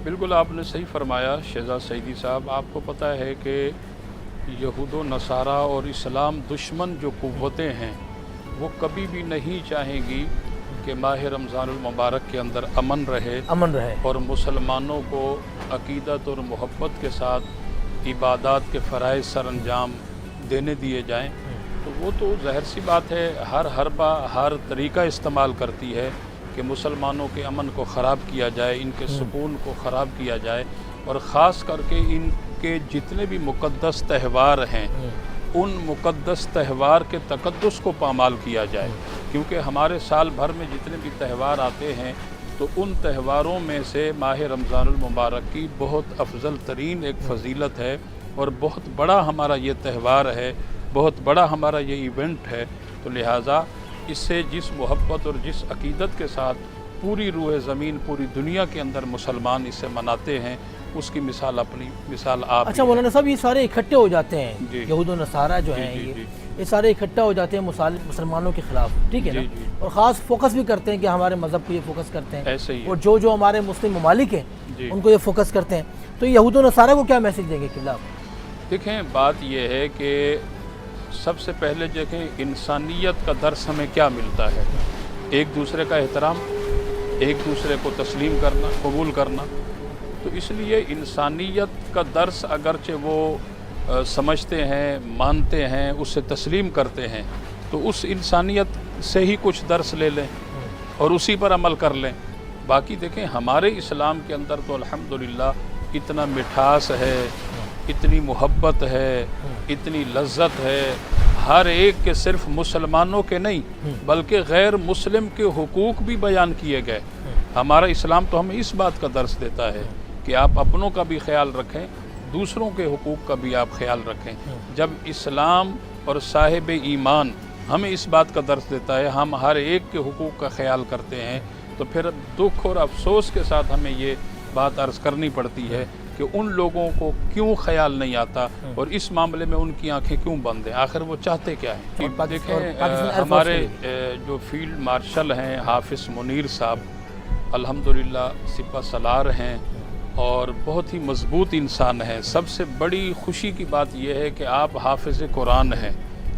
بالکل آپ نے صحیح فرمایا شہزاد سعیدی صاحب. آپ کو پتہ ہے کہ یہود و نصارہ اور اسلام دشمن جو قوتیں ہیں وہ کبھی بھی نہیں چاہیں گی کہ ماہ رمضان المبارک کے اندر امن رہے اور مسلمانوں کو عقیدت اور محبت کے ساتھ عبادات کے فرائض سر انجام دینے دیے جائیں. تو وہ تو ظاہر سی بات ہے ہر حربہ ہر طریقہ استعمال کرتی ہے کہ مسلمانوں کے امن کو خراب کیا جائے، ان کے سکون کو خراب کیا جائے، اور خاص کر کے ان کے جتنے بھی مقدس تہوار ہیں ان مقدس تہوار کے تقدس کو پامال کیا جائے. کیونکہ ہمارے سال بھر میں جتنے بھی تہوار آتے ہیں تو ان تہواروں میں سے ماہ رمضان المبارک کی بہت افضل ترین ایک فضیلت ہے اور بہت بڑا ہمارا یہ تہوار ہے، بہت بڑا ہمارا یہ ایونٹ ہے. تو لہٰذا اس سے جس محبت اور جس عقیدت کے ساتھ پوری روح زمین پوری دنیا کے اندر مسلمان اسے مناتے ہیں اس کی مثال آپ. اچھا مولانا صاحب، یہ سارے اکٹھے ہو جاتے ہیں یہود و نصارہ جو ہیں یہ سارے اکٹھا ہو جاتے ہیں مسلمانوں کے خلاف، ٹھیک ہے نا، اور خاص فوکس بھی کرتے ہیں کہ ہمارے مذہب کو یہ فوکس کرتے ہیں، ایسے ہی اور جو ہمارے مسلم ممالک ہیں ان کو یہ فوکس کرتے ہیں. تو یہود و نصارہ کو کیا میسج دیں گے قبلہ آپ؟ دیکھیں بات یہ ہے کہ سب سے پہلے دیکھیں انسانیت کا درس ہمیں کیا ملتا ہے. ایک دوسرے کا احترام، ایک دوسرے کو تسلیم کرنا، قبول کرنا. تو اس لیے انسانیت کا درس اگرچہ وہ سمجھتے ہیں، مانتے ہیں، اسے تسلیم کرتے ہیں، تو اس انسانیت سے ہی کچھ درس لے لیں اور اسی پر عمل کر لیں. باقی دیکھیں ہمارے اسلام کے اندر تو الحمدللہ اتنا مٹھاس ہے، اتنی محبت ہے، اتنی لذت ہے، ہر ایک کے صرف مسلمانوں کے نہیں بلکہ غیر مسلم کے حقوق بھی بیان کیے گئے. ہمارا اسلام تو ہمیں اس بات کا درس دیتا ہے کہ آپ اپنوں کا بھی خیال رکھیں، دوسروں کے حقوق کا بھی آپ خیال رکھیں. جب اسلام اور صاحب ایمان ہمیں اس بات کا درس دیتا ہے ہم ہر ایک کے حقوق کا خیال کرتے ہیں، تو پھر دکھ اور افسوس کے ساتھ ہمیں یہ بات عرض کرنی پڑتی ہے کہ ان لوگوں کو کیوں خیال نہیں آتا اور اس معاملے میں ان کی آنکھیں کیوں بند ہیں. آخر وہ چاہتے کیا ہیں؟ دیکھیں ہمارے جو فیلڈ مارشل ہیں حافظ منیر صاحب الحمدللہ سپہ سالار ہیں اور بہت ہی مضبوط انسان ہیں. سب سے بڑی خوشی کی بات یہ ہے کہ آپ حافظ قرآن ہیں.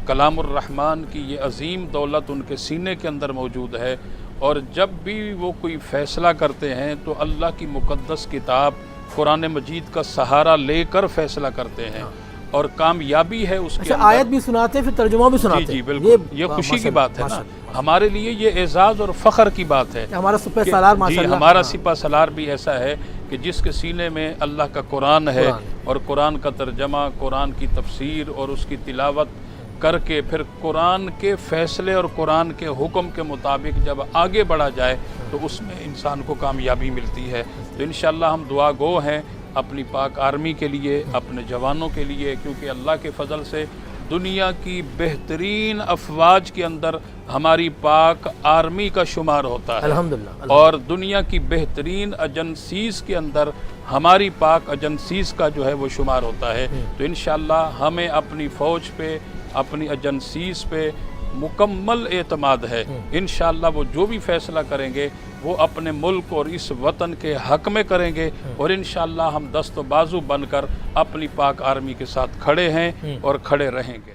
کلام الرحمن کی یہ عظیم دولت ان کے سینے کے اندر موجود ہے، اور جب بھی وہ کوئی فیصلہ کرتے ہیں تو اللہ کی مقدس کتاب قرآن مجید کا سہارا لے کر فیصلہ کرتے ہیں اور کامیابی ہے اس کے اندر. آیت بھی سناتے ہیں پھر ترجمہ بھی سناتے ہیں. جی بالکل، یہ خوشی کی بات ہے نا ہمارے لیے، یہ اعزاز اور فخر کی بات ہے. ہمارا سپہ سالار ماشاءاللہ، ہمارا سپہ سالار بھی ایسا ہے کہ جس کے سینے میں اللہ کا قرآن ہے اور قرآن کا ترجمہ، قرآن کی تفسیر اور اس کی تلاوت کر کے پھر قرآن کے فیصلے اور قرآن کے حکم کے مطابق جب آگے بڑھا جائے تو اس میں انسان کو کامیابی ملتی ہے. تو انشاءاللہ ہم دعا گو ہیں اپنی پاک آرمی کے لیے، اپنے جوانوں کے لیے، کیونکہ اللہ کے فضل سے دنیا کی بہترین افواج کے اندر ہماری پاک آرمی کا شمار ہوتا ہے الحمدللہ، اور دنیا کی بہترین ایجنسیز کے اندر ہماری پاک ایجنسیز کا جو ہے وہ شمار ہوتا ہے. تو انشاءاللہ ہمیں اپنی فوج پہ، اپنی ایجنسیز پہ مکمل اعتماد ہے. انشاءاللہ وہ جو بھی فیصلہ کریں گے وہ اپنے ملک اور اس وطن کے حق میں کریں گے، اور انشاءاللہ ہم دست و بازو بن کر اپنی پاک آرمی کے ساتھ کھڑے ہیں اور کھڑے رہیں گے.